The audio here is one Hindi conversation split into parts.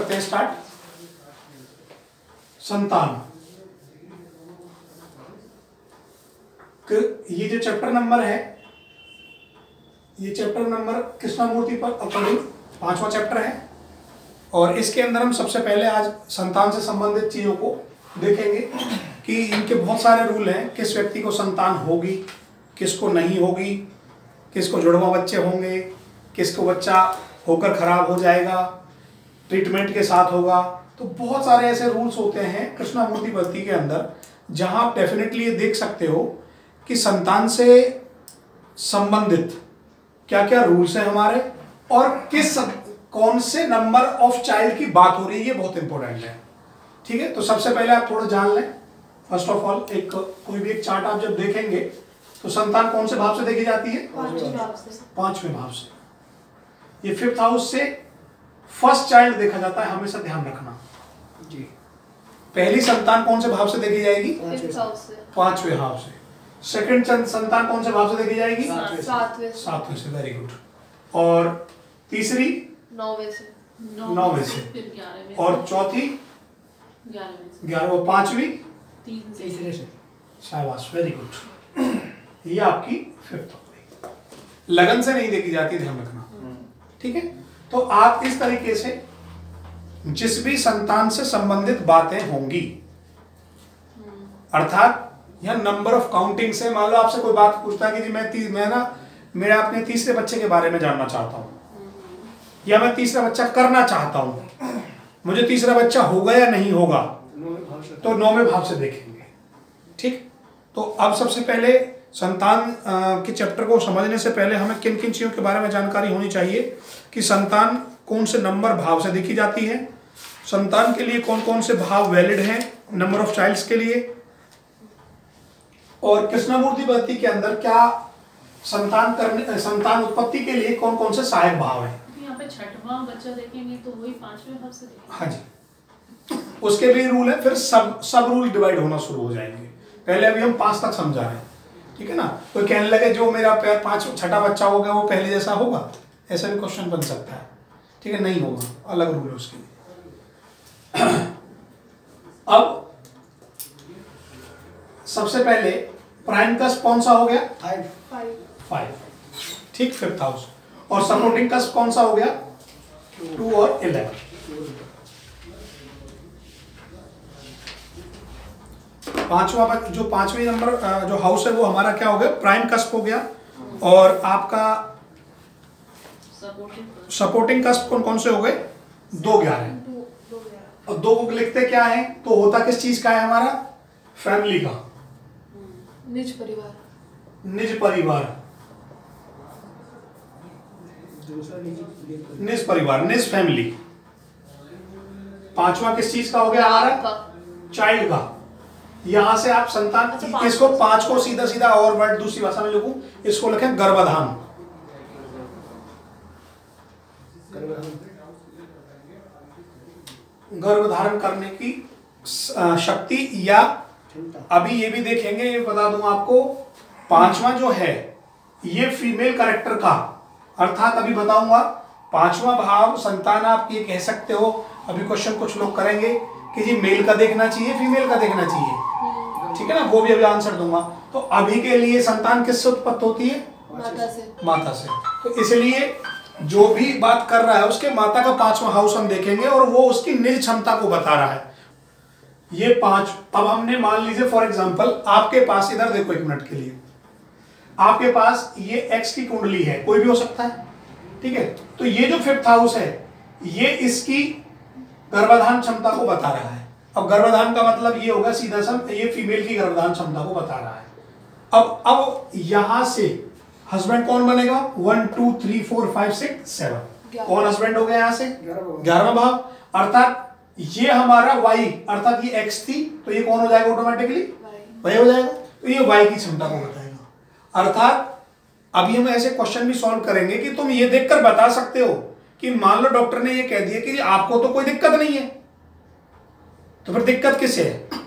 करते हैं स्टार्ट। संतान, ये जो चैप्टर नंबर है, ये चैप्टर नंबर कृष्णमूर्ति पर अकॉर्डिंग 5वां चैप्टर है और इसके अंदर हम सबसे पहले आज संतान से संबंधित चीजों को देखेंगे कि इनके बहुत सारे रूल हैं। किस व्यक्ति को संतान होगी, किसको नहीं होगी, किसको जुड़वा बच्चे होंगे, किसको बच्चा होकर खराब हो जाएगा, ट्रीटमेंट के साथ होगा। तो बहुत सारे ऐसे रूल्स होते हैं कृष्णमूर्ति पद्धति के अंदर जहां आप डेफिनेटली ये देख सकते हो कि संतान से संबंधित क्या क्या रूल्स हैं हमारे और कौन से नंबर ऑफ चाइल्ड की बात हो रही है, ये बहुत इंपॉर्टेंट है। ठीक है, तो सबसे पहले आप थोड़ा जान लें। फर्स्ट ऑफ ऑल कोई भी एक चार्ट आप जब देखेंगे तो संतान कौन से भाव से देखी जाती है? 5वें भाव से। ये 5th हाउस से फर्स्ट चाइल्ड देखा जाता है, हमेशा ध्यान रखना जी। पहली संतान कौन से भाव से देखी जाएगी? 5वें भाव से। सेकंड संतान कौन से भाव से देखी जाएगी? 7वें से। Very good. और तीसरी 9वें से। और चौथी 11वें। और 5वीं तीसरे से। शाबाश, वेरी गुड। ये आपकी 5th हो गई। लगन से नहीं देखी जाती, ध्यान रखना। ठीक है, तो आप इस तरीके से जिस भी संतान से संबंधित बातें होंगी, अर्थात यह नंबर ऑफ काउंटिंग से, मान लो आपसे कोई बात पूछता है कि जी मैं अपने तीसरे बच्चे के बारे में जानना चाहता हूं या मैं तीसरा बच्चा करना चाहता हूं, मुझे तीसरा बच्चा होगा या नहीं होगा, तो 9वें भाव से देखेंगे। ठीक, तो अब सबसे पहले संतान के चैप्टर को समझने से पहले हमें किन किन चीजों के बारे में जानकारी होनी चाहिए कि संतान कौन से नंबर भाव से देखी जाती है, संतान के लिए कौन कौन से भाव वैलिड हैं नंबर ऑफ चाइल्ड्स के लिए, और कृष्णमूर्ति पद्धति के अंदर क्या संतान उत्पत्ति के लिए कौन कौन से सहायक भाव हैं। यहाँ पे 6वां बच्चा देखेंगे तो वही 5वें भाव से देखेंगे। हाँ जी, उसके भी रूल है, फिर सब रूल डिवाइड होना शुरू हो जाएंगे। पहले अभी हम 5 तक समझा रहे हैं, ठीक है ना। कोई कहने लगे जो मेरा 6वां बच्चा होगा वो पहले जैसा होगा, ऐसा भी क्वेश्चन बन सकता है। ठीक है, नहीं होगा, अलग रूल है उसके लिए। अब सबसे पहले प्राइम कस्प कौन सा हो गया? 5। ठीक, 5th हाउस। और सपोर्टिंग कस्प कौन सा हो गया? 2 और 11। पांचवी नंबर जो हाउस है वो हमारा क्या हो गया? प्राइम कस्प हो गया। और आपका सपोर्टिंग कस्प कौन कौन से हो गए? 2, 11। और 2 को लिखते क्या है तो होता किस चीज का है? हमारा फैमिली का, निज परिवार। निज परिवार, निज फैमिली। 5वां किस चीज का हो गया हमारा? चाइल्ड का। यहां से आप संतान, इसको 5 को सीधा सीधा और वर्ड दूसरी भाषा में लिखूं, इसको लिखें गर्भाधान। गर्भधारण करने की शक्ति, या अभी ये भी देखेंगे, ये बता दूं आपको, 5वां जो है ये फीमेल कैरेक्टर का, अर्थात अभी बताऊंगा 5वां भाव संतान आप ये कह सकते हो। अभी क्वेश्चन कुछ लोग करेंगे कि जी मेल का देखना चाहिए, फीमेल का देखना चाहिए, ठीक है ना, वो भी अभी आंसर दूंगा। तो अभी के लिए संतान किससे उत्पत्ति होती है? माता से। तो इसलिए जो भी बात कर रहा है उसके माता का 5वां हाउस हम देखेंगे और वो उसकी निज क्षमता को बता रहा है। ये 5, अब हमने मान लीजिए फॉर एग्जांपल आपके पास, इधर देखो 1 मिनट के लिए, आपके पास ये X की कुंडली है, कोई भी हो सकता है, ठीक है। तो ये जो 5th हाउस है ये इसकी गर्भाधान क्षमता को बता रहा है। अब गर्भाधान का मतलब ये होगा सीधा सा, ये फीमेल की गर्भाधान क्षमता को बता रहा है। अब यहां से हस्बैंड कौन बनेगा? 1 2 3 4 5 6 7। कौन हस्बैंड हो गया? यहां से 11वां भाव, अर्थात ये हमारा Y, अर्थात ये X थी तो ये कौन हो जाएगा? ऑटोमेटिकली Y हो जाएगा। तो ये Y की क्षमता को बताएगा। अर्थात अभी हम ऐसे क्वेश्चन भी सॉल्व करेंगे कि तुम ये देखकर बता सकते हो कि मान लो डॉक्टर ने ये कह दिया कि आपको तो कोई दिक्कत नहीं है, तो फिर दिक्कत किसे है?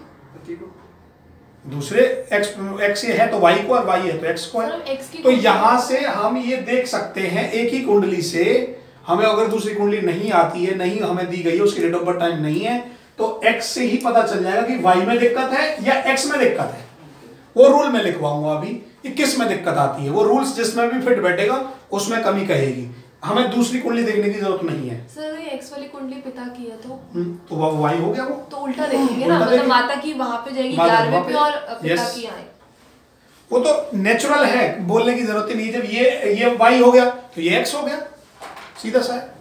दूसरे X ये है तो Y को, और Y है तो X को है। तो यहां से हम ये देख सकते हैं एक ही कुंडली से हमें अगर दूसरी कुंडली नहीं आती है, नहीं हमें दी गई है, उसकी डेट ऑफ बर्थ टाइम नहीं है, तो एक्स से ही पता चल जाएगा कि वाई में दिक्कत है या एक्स में दिक्कत है। वो रूल में लिखवाऊंगा अभी कि किस में दिक्कत आती है। वो रूल्स जिसमें भी फिट बैठेगा उसमें कमी कहेगी। हमें दूसरी कुंडली देखने की जरूरत नहीं है। सर ये एक्स वाली कुंडली पिता की है तो वो वाई हो गया। वो तो उल्टा देखेंगे ना, मतलब माता की वहां पे जाएगी 11वें पे और पिता की आए। वो तो नेचुरल है, बोलने की जरूरत ही नहीं। जब ये वाई हो गया तो ये एक्स हो गया, सीधा सा है।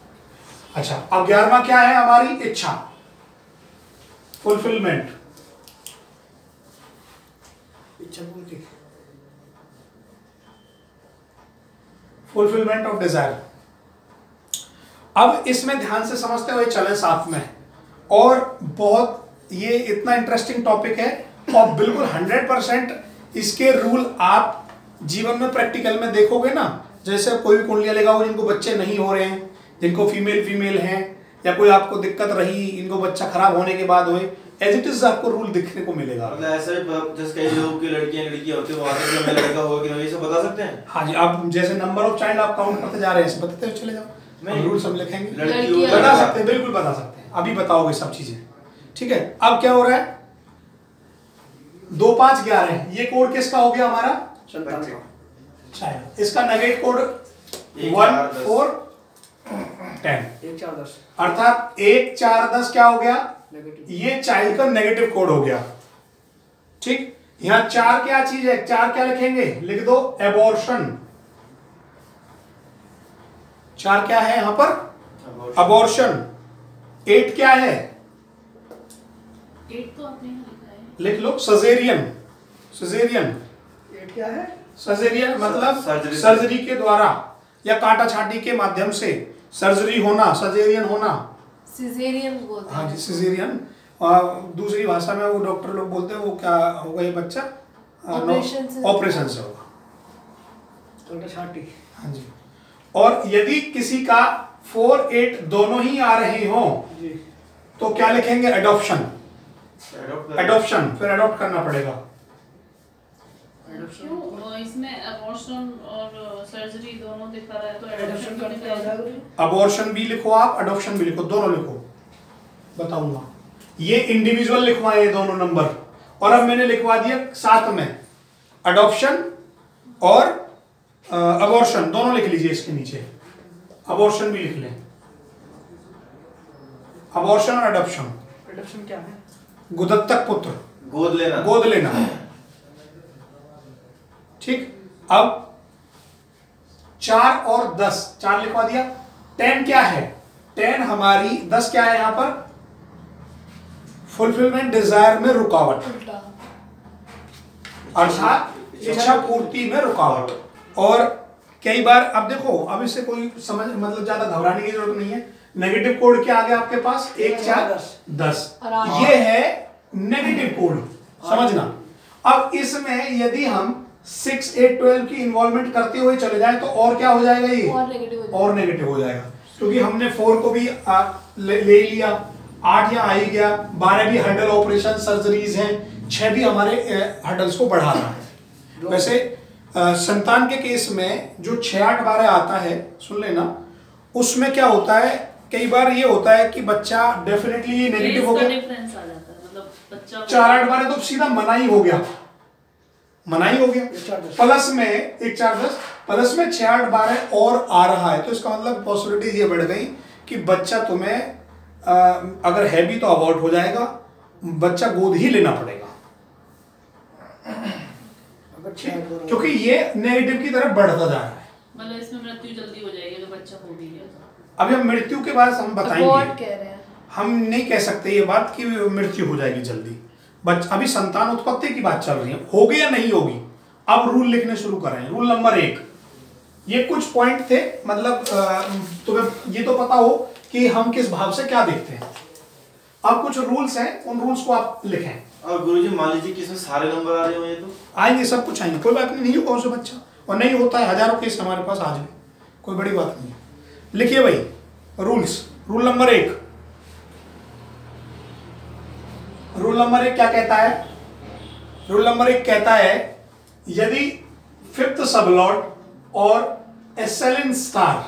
अच्छा, अब 11वां क्या है हमारी इच्छा, फुलफिलमेंट, इच्छा पूर्ति, फुलफिलमेंट ऑफ डिजायर। अब इसमें ध्यान से समझते हुए चले साथ में, और बहुत ये इतना इंटरेस्टिंग टॉपिक है और बिल्कुल 100% इसके रूल आप जीवन में प्रैक्टिकल में देखोगे ना। जैसे कोई भी कुंडलियां लगाओगे जिनको बच्चे नहीं हो रहे हैं, जिनको फीमेल हैं, या कोई आपको दिक्कत रही इनको बच्चा खराब होने के बाद हुए, एज इट इज आपको रूल दिखने को मिलेगा। मतलब ऐसे जैसे कई लोगों की लड़कियां होती है, वो आगे जो लड़का होगा कि नहीं, ये सब बता सकते हैं। हाँ जी, आप जैसे नंबर ऑफ चाइल्ड आप काउंट करते जा रहे हैं, बताते हुए चले जाओ, हम रूल सब लिखेंगे, बता सकते हैं, बिल्कुल बता सकते हैं, अभी बताओगे सब चीजें। ठीक है, अब क्या हो रहा है, 2 5 11, ये कोड किसका हो गया हमारा, चाइल्ड। इसका नेगेटिव कोड 1 4 10, 1 4 10, अर्थात 1 4 10 क्या हो गया, ये चाइल्ड का नेगेटिव कोड हो गया। ठीक, यहां 4 क्या चीज है, 4 क्या लिखेंगे, लिख दो एबॉर्शन। 4 क्या है यहां पर, अबॉर्शन। 8 क्या है, 8 तो आपने यहाँ लिखा है, लिख लो सजेरियन। सजेरियन 8 क्या है, सजेरियन मतलब सर्जरी के द्वारा या काटा छाटी के माध्यम से सर्जरी होना, सजेरियन होना, सिजेरियन बोलते हैं। हाँ जी, सिजेरियन। दूसरी भाषा में वो डॉक्टर लोग बोलते हैं वो क्या होगा ये बच्चा, ऑपरेशन से होगा, काटा छाटी। हाँ जी। और यदि किसी का 4 8 दोनों ही आ रहे हो तो क्या लिखेंगे, एडॉप्शन। एडॉप्शन, फिर एडॉप्ट करना पड़ेगा। क्यों इसमें अबॉर्शन और सर्जरी दोनों दिखा रहा है, तो एडॉप्शन एडॉप्शन करने का होगा। अबॉर्शन भी लिखो आप, एडॉप्शन भी लिखो, दोनों लिखो, बताऊंगा। ये इंडिविजुअल लिखवाए ये दोनों नंबर, और अब मैंने लिखवा दिया साथ में एडॉप्शन और अबॉर्शन, दोनों लिख लीजिए इसके नीचे, अबॉर्शन भी लिख लें, अबॉर्शन और एडॉप्शन। एडॉप्शन क्या है, गुदत्तक पुत्र, गोद लेना, गोद लेना। ठीक, अब 4 और 10, 4 लिखवा दिया। 10 क्या है, 10 हमारी 10 क्या है यहां पर, फुलफिलमेंट डिजायर में रुकावट, अर्थात इच्छा पूर्ति में रुकावट। और कई बार अब देखो, अब इससे कोई समझ मतलब ज्यादा घबराने की जरूरत नहीं है। नेगेटिव कोड क्या आ गया आपके पास, 1 4 10, ये है नेगेटिव कोड, समझना। अब इसमें यदि हम 6 8 12 की इन्वॉल्वमेंट करते हुए चले जाएं तो और क्या हो जाएगा, ये और नेगेटिव हो जाएगा, क्योंकि हमने 4 को भी ले लिया, 8 यहाँ आ ही गया, 12 भी हर्डल ऑपरेशन सर्जरीज हैं, 6 भी हमारे हर्डल्स को बढ़ा रहा है। वैसे संतान के केस में जो 6 8 12 आता है, सुन लेना, उसमें क्या होता है, कई बार ये होता है कि बच्चा डेफिनेटली नेगेटिव हो गया, डिफरेंस आ जाता है, मतलब बच्चा 4 8 12 तो सीधा मनाही हो गया, मनाही हो गया, प्लस में 1 4 10 प्लस में 6 8 12 और आ रहा है, तो इसका मतलब पॉसिबिलिटीज ये बढ़ गई कि बच्चा तुम्हें अगर है भी तो अबॉर्ट हो जाएगा, बच्चा गोद ही लेना पड़ेगा, क्योंकि ये नेगेटिव की तरफ बढ़ता जा रहा है। मतलब इसमें मृत्यु जल्दी हो जाएगी अगर बच्चा हो भी गया तो। अभी हम मृत्यु के बाद हम बताएंगे, कह रहे हैं, हम नहीं कह सकते ये बात कि मृत्यु हो जाएगी जल्दी। अभी संतान उत्पत्ति की बात चल रही है, होगी या नहीं होगी। अब रूल लिखने शुरू करें। रूल नंबर 1, ये कुछ पॉइंट थे, मतलब तुम्हें ये तो पता हो कि हम किस भाव से क्या देखते हैं। अब कुछ रूल्स हैं, उन रूल्स को आप लिखें। और गुरुजी मान लीजिए कि इसमें सारे नंबर आ रहे हो, ये तो आएंगे, सब कुछ आएंगे, कोई बात नहीं हो कौन सा बच्चा, और नहीं होता है, हजारों केस हमारे पास आज भी, कोई बड़ी बात नहीं है। लिखिए भाई rules. Rule number 1, rule number 1 क्या कहता है, रूल नंबर 1 कहता है यदि 5th सबलॉट और एसेलिन स्टार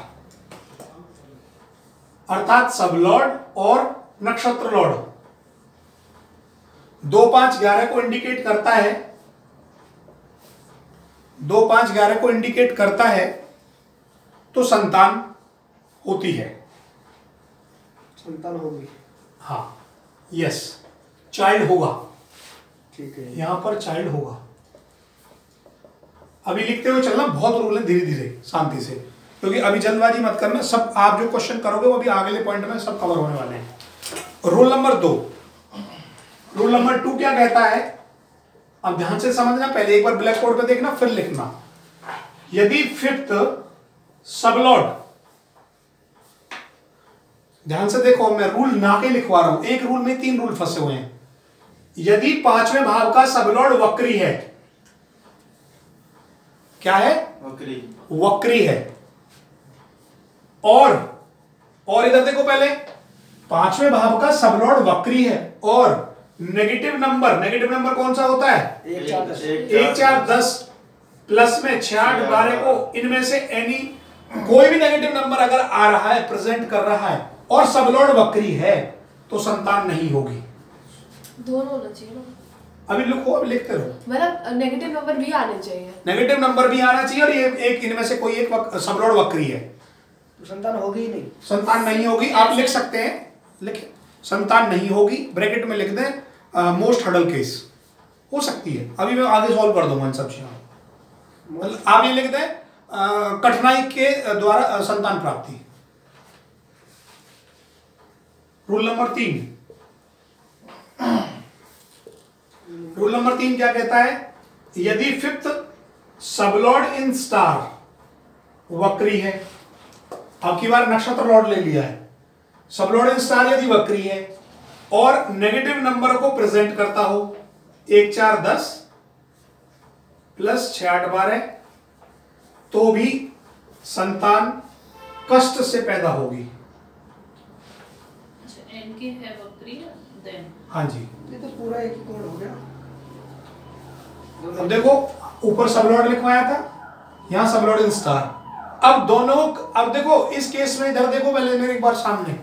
अर्थात सब लॉर्ड और नक्षत्र लॉर्ड 2, 5, 11 को इंडिकेट करता है, 2, 5, 11 को इंडिकेट करता है, तो संतान होती है, संतान होगी। हाँ, यस, चाइल्ड होगा, ठीक है। यहां पर चाइल्ड होगा। अभी लिखते हुए चलना, बहुत रूल है, धीरे धीरे शांति से, क्योंकि अभी जल्दबाजी मत करना। सब आप जो क्वेश्चन करोगे वो अभी अगले पॉइंट में सब कवर होने वाले हैं। रूल नंबर 2, रूल नंबर 2 क्या कहता है, अब ध्यान से समझना, पहले एक बार ब्लैक बोर्ड पे देखना फिर लिखना। यदि फिफ्थ सबलॉर्ड, ध्यान से देखो, मैं रूल ना के लिखवा रहा हूं, एक रूल में 3 रूल फंसे हुए हैं। यदि 5वें भाव का सबलॉर्ड वक्री है, क्या है, वक्री है, और इधर देखो पहले, 5वें भाव का सबलॉर्ड वक्री है और नेगेटिव नंबर कौन सा होता है, 1, 4, 10 प्लस में 6, 8, 12 को, इनमें से एनी कोई भी नेगेटिव नंबर अगर आ रहा है, प्रेजेंट कर रहा है और सबलॉर्ड वक्री है, तो संतान नहीं होगी। दोनों होना चाहिए ना। अभी लिखो, अभी लिखते रहो, मतलब नेगेटिव नंबर भी आने चाहिए, नेगेटिव नंबर भी आना चाहिए, और ये एक इनमें से कोई एक सबलॉर्ड वक्री है, तो संतान होगी ही नहीं। संतान नहीं होगी। आप लिख सकते हैं, लिखे, संतान नहीं होगी, ब्रैकेट में लिख दें मोस्ट हर्डल केस, हो सकती है। अभी मैं आगे सॉल्व कर दूंगा इन सब चीजों। आप ये लिख दें कठिनाई के द्वारा संतान प्राप्ति। रूल नंबर 3, रूल नंबर 3 क्या कहता है, यदि फिफ्थ सबलॉर्ड इन स्टार वक्री है, अब की बार नक्षत्र लॉर्ड ले लिया है, सबलॉर्ड इन स्टार यदि वक्री है और नेगेटिव नंबर को प्रेजेंट करता हो, 1, 4, 10 प्लस 6, 8, 12, तो भी संतान कष्ट से पैदा होगी। अच्छा, इनके है वक्री देन, हाँ जी, ये तो पूरा एक ही कोड हो गया। अब देखो, ऊपर सबलॉर्ड लिखवाया था, यहां सबलॉर्ड इन स्टार। अब दोनों, अब देखो इस केस में, इधर देखो पहले मेरे एक बार सामने,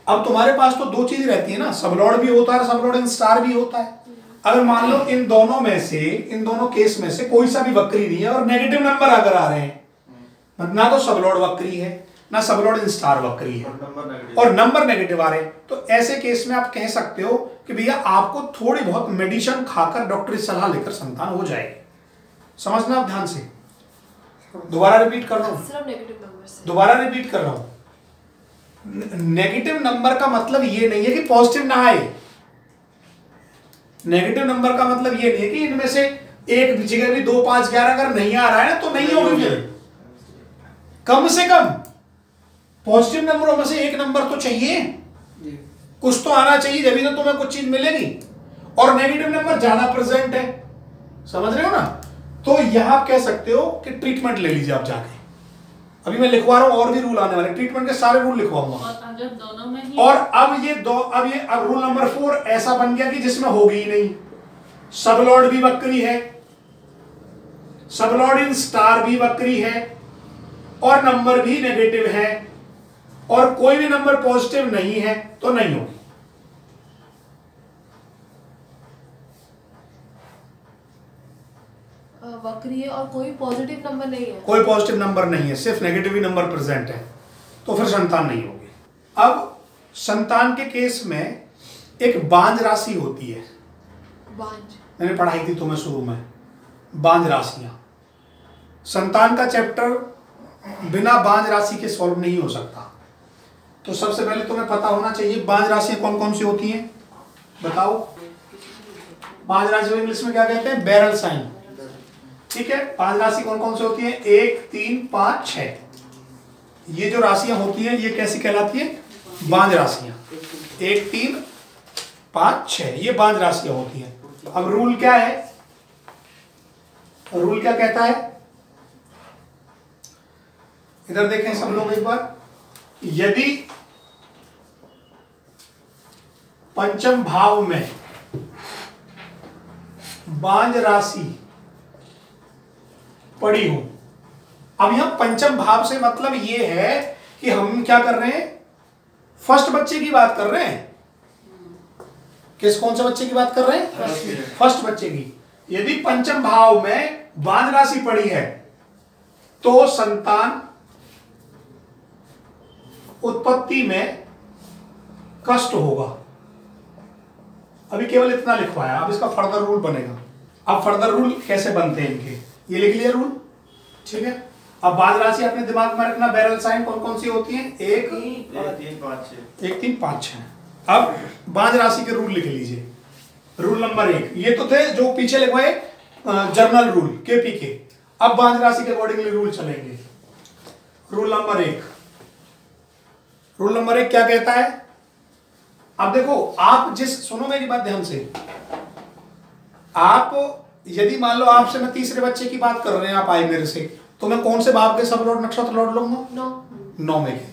अब तुम्हारे पास तो 2 चीज रहती है ना, सबलॉर्ड भी होता है, सबलॉर्ड इन स्टार भी होता है। अगर मान लो इन दोनों में से, इन दोनों केस में से कोई सा भी वक्री नहीं है और नेगेटिव नंबर अगर आ रहे हैं, ना तो सबलॉर्ड वक्री है ना सबलॉर्ड इन स्टार वक्री है, और नंबर नेगेटिव आ रहे हैं, तो ऐसे केस में आप कह सकते हो कि भैया आपको थोड़ी बहुत मेडिसिन खाकर, डॉक्टरी सलाह लेकर संतान हो जाएगी। समझना आप ध्यान से, दोबारा रिपीट कर रहा हूं, सिर्फ नेगेटिव नंबर से, दोबारा रिपीट कर रहा हूं। नेगेटिव नंबर का मतलब ये नहीं है कि पॉजिटिव ना आए, नेगेटिव नंबर का मतलब ये नहीं है कि इनमें से एक जगह भी 2, 5, 11 अगर नहीं आ रहा है ना, तो नहीं होगी, फिर कम से कम पॉजिटिव नंबरों में से एक नंबर तो चाहिए, कुछ तो आना चाहिए, जब भी तो तुम्हें कुछ चीज मिलेगी, और नेगेटिव नंबर ज्यादा प्रेजेंट है, समझ रहे हो ना। तो यहां आप कह सकते हो कि ट्रीटमेंट ले लीजिए आप जाके, अभी मैं लिखवा रहा हूं और भी रूल आने वाले, ट्रीटमेंट के सारे रूल लिखवाऊंगा। और अगर दोनों में ही, और अब रूल नंबर 4 ऐसा बन गया कि जिसमें होगी ही नहीं, सबलॉर्ड भी वक्री है, सबलॉर्ड इन स्टार भी वक्री है, और नंबर भी नेगेटिव है, और कोई भी नंबर पॉजिटिव नहीं है, तो नहीं होगी। वक्री है और कोई पॉजिटिव नंबर नहीं है, कोई पॉजिटिव नंबर नहीं है, सिर्फ नेगेटिव ही नंबर प्रेजेंट है, तो फिर संतान नहीं होगी। अब संतान के केस में एक बांझ राशि होती है, बांझ, मैंने पढ़ाई थी तुम्हें शुरू में, बांझ राशियां। संतान का चैप्टर बिना बांझ राशि के सॉल्व नहीं हो सकता। तो सबसे पहले तुम्हें पता होना चाहिए बांझ राशियां कौन कौन सी होती हैं, बताओ। बांझ राशि इंग्लिश में क्या कहते हैं, बैरल साइन, ठीक है। बांझ राशि कौन कौन सी होती है, 1, 3, 5, 6, ये जो राशियां होती हैं ये कैसी कहलाती है, बांझ राशियां। 1, 3, 5, 6 ये बांझ राशियां होती हैं। अब रूल क्या है, रूल क्या कहता है, इधर देखें सब लोग एक बार, यदि पंचम भाव में बांझ राशि पड़ी हो, अब यहां पंचम भाव से मतलब ये है कि हम क्या कर रहे हैं, फर्स्ट बच्चे की बात कर रहे हैं। कौन से बच्चे की बात कर रहे हैं? फर्स्ट बच्चे की। यदि पंचम भाव में बांझ राशि पड़ी है तो संतान उत्पत्ति में कष्ट होगा। अभी केवल इतना लिखवाया, अब इसका फर्दर रूल बनेगा। अब फर्दर रूल कैसे बनते हैं इनके, ये लिख लिया रूल, ठीक है। अब बांझ राशि अपने दिमाग में रखना, बैरल साइन कौन कौन सी होती है? 1 3 5 6। अब बांझ राशि के रूल लिख लीजिए। रूल नंबर 1, ये तो थे जो पीछे लिखवाए जर्नल रूल केपी के। अब बांझ राशि के अकॉर्डिंगली रूल चलेंगे। रूल नंबर 1, रूल नंबर 1 क्या कहता है? अब देखो, आप सुनो मेरी बात ध्यान से। आप यदि मान लो आपसे मैं तीसरे बच्चे की बात कर रहे हैं, आप आए मेरे से, तो मैं कौन से भाव के सब लॉर्ड नक्षत्र लॉर्ड लूंगा? 9 में के।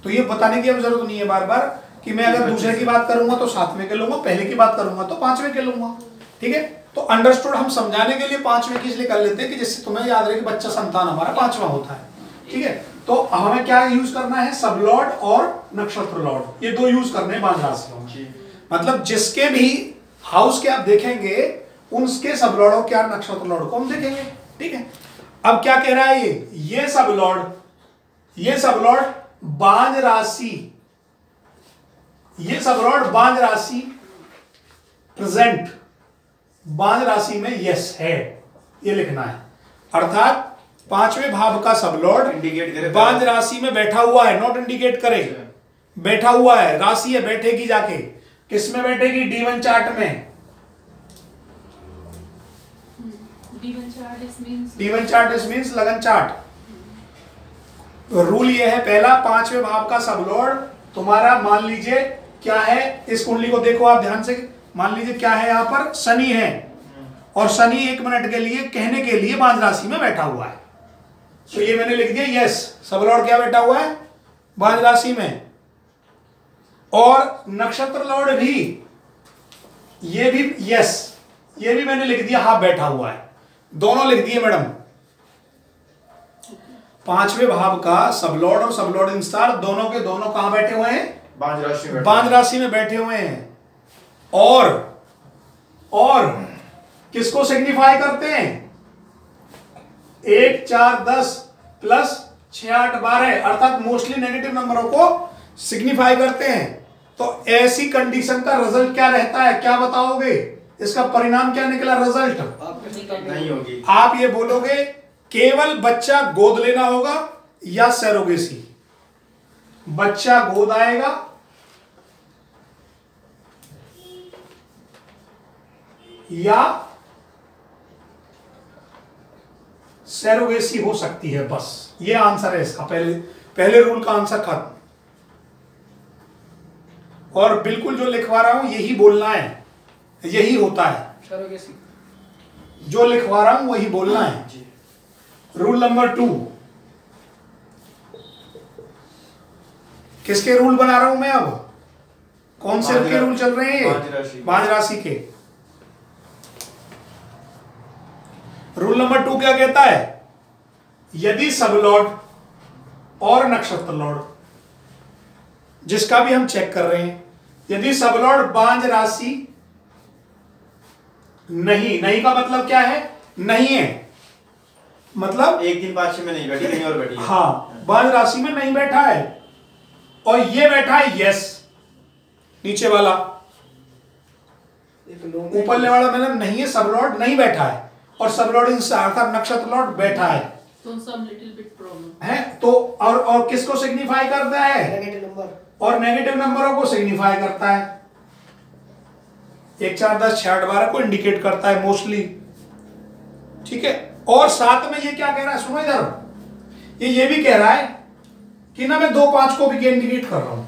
तो ये बताने की अब जरूरत नहीं है बार बार कि मैं अगर दूसरे की बात करूंगा तो 7वें के लूंगा, पहले की बात करूंगा तो 5वें के लूंगा, ठीक है। तो अंडरस्टूड, हम समझाने के लिए 5वें की इसलिए कर लेते हैं कि जिससे तुम्हें याद रहे कि बच्चा संतान हमारा 5वां होता है, ठीक है। तो हमें क्या यूज करना है? सब लॉर्ड और नक्षत्र लॉर्ड, ये 2 यूज करने हैं बांझ राशियों में। मतलब जिसके भी हाउस के आप देखेंगे उनके सब लॉर्ड और क्या नक्षत्र लॉर्ड को हम देखेंगे, ठीक है। अब क्या कह रहा है ये सब लॉर्ड बांझ राशि, ये सब लॉर्ड बांझ राशि प्रेजेंट बांझ राशि में यस है, ये लिखना है। अर्थात 5वें भाव का सब लॉर्ड इंडिकेट करे बांझ राशि में बैठा हुआ है, नॉट इंडिकेट करे, बैठा हुआ है, राशि है, बैठेगी जाके किस में बैठेगी? D1 चार्ट में। D1 चार्ट इज मींस लगन चार्ट। रूल ये है पहला, 5वें भाव का सब लॉर्ड तुम्हारा मान लीजिए क्या है, इस कुंडली को देखो आप ध्यान से, मान लीजिए क्या है यहाँ पर? शनि है, और शनि 1 मिनट के लिए कहने के लिए बांझ राशि में बैठा हुआ है, तो ये मैंने लिख दिया यस, सब लॉर्ड क्या बैठा हुआ है? बांझ राशि में। और नक्षत्र लॉर्ड भी, ये भी यस, ये भी मैंने लिख दिया हाँ बैठा हुआ है, दोनों लिख दिए मैडम। 5वें भाव का सब लॉर्ड और सब लॉर्ड इन स्टार दोनों के दोनों कहां बैठे हुए हैं? बांझ राशि में बैठे हुए हैं। और किसको सिग्निफाई करते हैं? 1 4 10 प्लस 6 8 12, अर्थात मोस्टली नेगेटिव नंबरों को सिग्निफाई करते हैं। तो ऐसी कंडीशन का रिजल्ट क्या रहता है, क्या बताओगे? इसका परिणाम क्या निकला? रिजल्ट नहीं होगी। आप ये बोलोगे केवल बच्चा गोद लेना होगा या सैरोगेसी। बच्चा गोद आएगा या सैरोगेसी हो सकती है, बस ये आंसर है इसका। पहले रूल का आंसर खत्म। और बिल्कुल जो लिखवा रहा हूं यही बोलना है, यही होता है, जो लिखवा रहा हूं वही बोलना है। रूल नंबर 2, किसके रूल बना रहा हूं मैं अब? कौन से के रूल चल रहे हैं? बांझ राशि के। रूल नंबर 2 क्या कहता है? यदि सब लॉर्ड और नक्षत्र लॉर्ड, जिसका भी हम चेक कर रहे हैं, यदि सब लॉर्ड बांझ राशि नहीं का मतलब क्या है? नहीं है, मतलब 1 3 5 6 में नहीं बैठी, कहीं और बैठी है। हाँ, बांझ राशि में नहीं बैठा है, और ये बैठा है यस, नीचे वाला, ऊपर वाला मतलब नहीं है, सब लॉर्ड नहीं बैठा है, और सब लॉर्ड अर्थात नक्षत्र लॉर्ड बैठा है, तो सम लिटिल बिट प्रॉब्लम है। तो और किसको सिग्निफाई करता है? नेगेटिव नंबर, और नेगेटिव नंबरों को सिग्निफाई करता है। 1 4 10 6 8 12 को इंडिकेट करता है मोस्टली, ठीक है। और साथ में ये क्या कह रहा है, सुनो इधर, ये भी कह रहा है कि ना मैं 2 5 को भी इंडिकेट कर रहा हूं।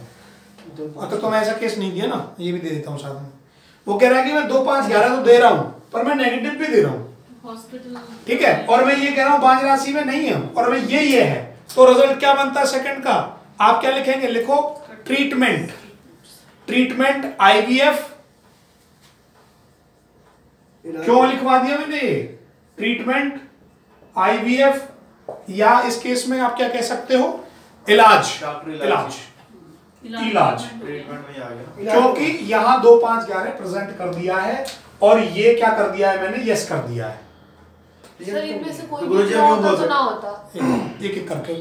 तो मैं ऐसा केस नहीं दिया ना, ये भी दे देता हूं साथ में। वो कह रहा है कि मैं 2 5 11 तो दे रहा हूं, पर मैं नेगेटिव भी दे रहा हूं, हॉस्पिटल, ठीक है। और मैं ये कह रहा हूं बांझ राशि में नहीं है, और मैं ये है, तो रिजल्ट क्या बनता है सेकंड का? आप क्या लिखेंगे? लिखो ट्रीटमेंट IVF। क्यों लिखवा दिया मैंने? ट्रीटमेंट IVF, या इस केस में आप क्या कह सकते हो? इलाज डॉक्टर इलाज इलाज ट्रीटमेंट में आ गया। क्योंकि यहाँ 2 5 11 प्रेजेंट कर दिया है और ये क्या कर दिया है मैंने, यस कर दिया है। सर इनमें से कोई तो भी गुरुजी ना हम होता बोल तो ना होता, एक एक करके।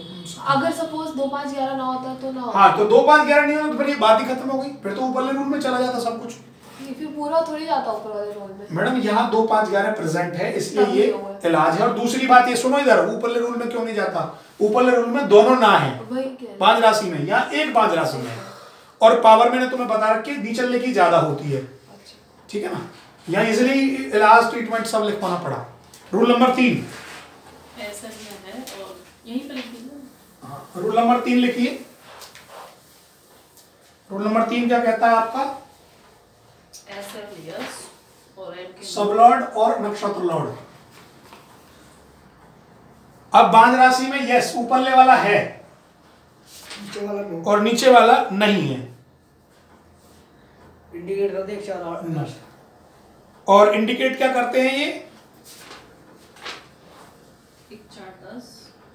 अगर सपोज 2 5 11 ना होता तो ना होता। हाँ तो 2 5 11 नहीं होता तो फिर ये बात ही खत्म हो गई, फिर तो ऊपरले रूल में चला जाता सब कुछ। ये फिर पूरा थोड़ी जाता ऊपर वाले रोल में। मैडम यहाँ 2 5 11 प्रेजेंट है इसलिए तभी ये होगा। इलाज है। और दूसरी बात ये सुनो इधर, ऊपरले रूल में क्यों नहीं जाता, ऊपरले रूल में दोनों ना है वही कह रहे हैं। 5 राशि में, यहाँ एक 5 राशि में है और पावर मैंने तुम्हें बता रखी है नीचले की ज्यादा होती है, ठीक है ना। यहाँ इजिली इलाज ट्रीटमेंट सब लिखवाना पड़ा। रूल नंबर 3 ऐसा भी है और यहीं पर लिख दीजिए। रूल नंबर 3 लिखिए। रूल नंबर 3 क्या कहता है आपका, एसएलियस और एम के सब लॉर्ड और नक्षत्र लॉर्ड। अब बांझ राशि में यस ऊपरले वाला है नीचे वाला नो। और नीचे वाला नहीं है, इंडिकेट कर दे 1 4 8 10। और इंडिकेट क्या करते हैं ये, 1 4 10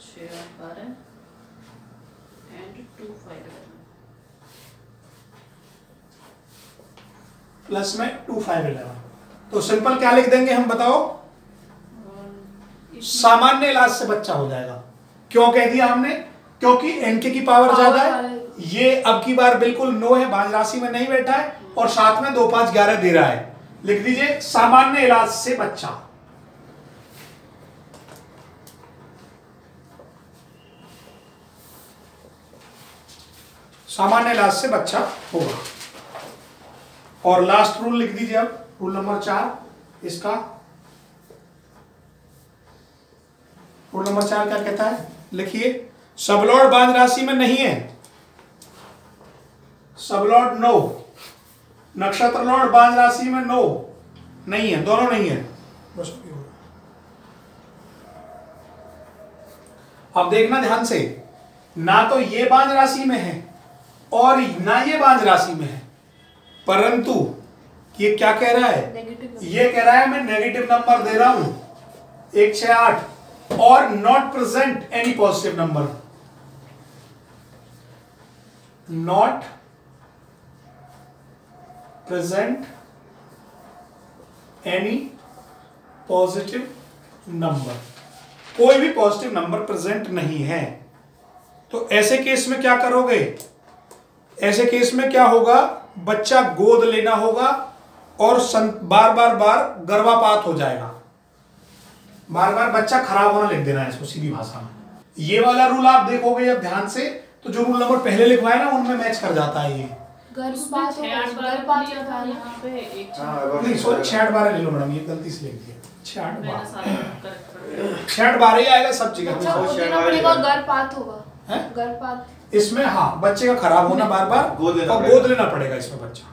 6 8 12 एंड 2 5 11। प्लस में 2 5 11। तो सिंपल क्या लिख देंगे हम बताओ, सामान्य इलाज से बच्चा हो जाएगा। क्यों कह दिया हमने, क्योंकि एनके की पावर ज्यादा है। ये अब की बार बिल्कुल नो है, बांझ राशि में नहीं बैठा है और साथ में 2 5 11 दे रहा है। लिख दीजिए सामान्य इलाज से बच्चा। सामान्य इलाज से बच्चा होगा। और लास्ट रूल लिख दीजिए अब, रूल नंबर 4 इसका। रूल नंबर 4 क्या कहता है, लिखिए। सबलॉर्ड बांझ राशि में नहीं है, सबलॉर्ड नो, नक्षत्र लॉर्ड बांझ राशि में नो नहीं है, दोनों नहीं है। बस अब देखना ध्यान से, ना तो ये बांझ राशि में है और ना ये बांझ राशि में है, परंतु ये क्या कह रहा है, ये कह रहा है मैं नेगेटिव नंबर दे रहा हूं 1 6 8 और not present any positive number, not present any positive number, कोई भी पॉजिटिव नंबर प्रेजेंट नहीं है। तो ऐसे केस में क्या करोगे, ऐसे केस में क्या होगा, बच्चा गोद लेना होगा और बार बार गर्भपात हो जाएगा, बार बार बच्चा खराब होना लिख देना है इसको सीधी भाषा में। ये वाला रूल आप देखोगे अब ध्यान से, तो जो रूल नंबर पहले लिखवाए ना उनमें मैच कर जाता है ये। गर्भपात छह आठ बार गर्भपात लिया था यहाँ पे एक नहीं सॉरी 6 8 12 ले लो मैडम, ये गलती से लिख दिया 6 8 मैंने 12 सारा करेक्ट कर दिया। 6 8 12 ही आएगा सब जगह। अच्छा वो शायद देना वाले पड़ेगा, में। गर्भपात होगा। हैं? गर्भपात इसमें हाँ बच्चे का खराब होना बार बार गोद लेना और पड़ेगा। गोद लेना पड़ेगा इसमें बच्चा।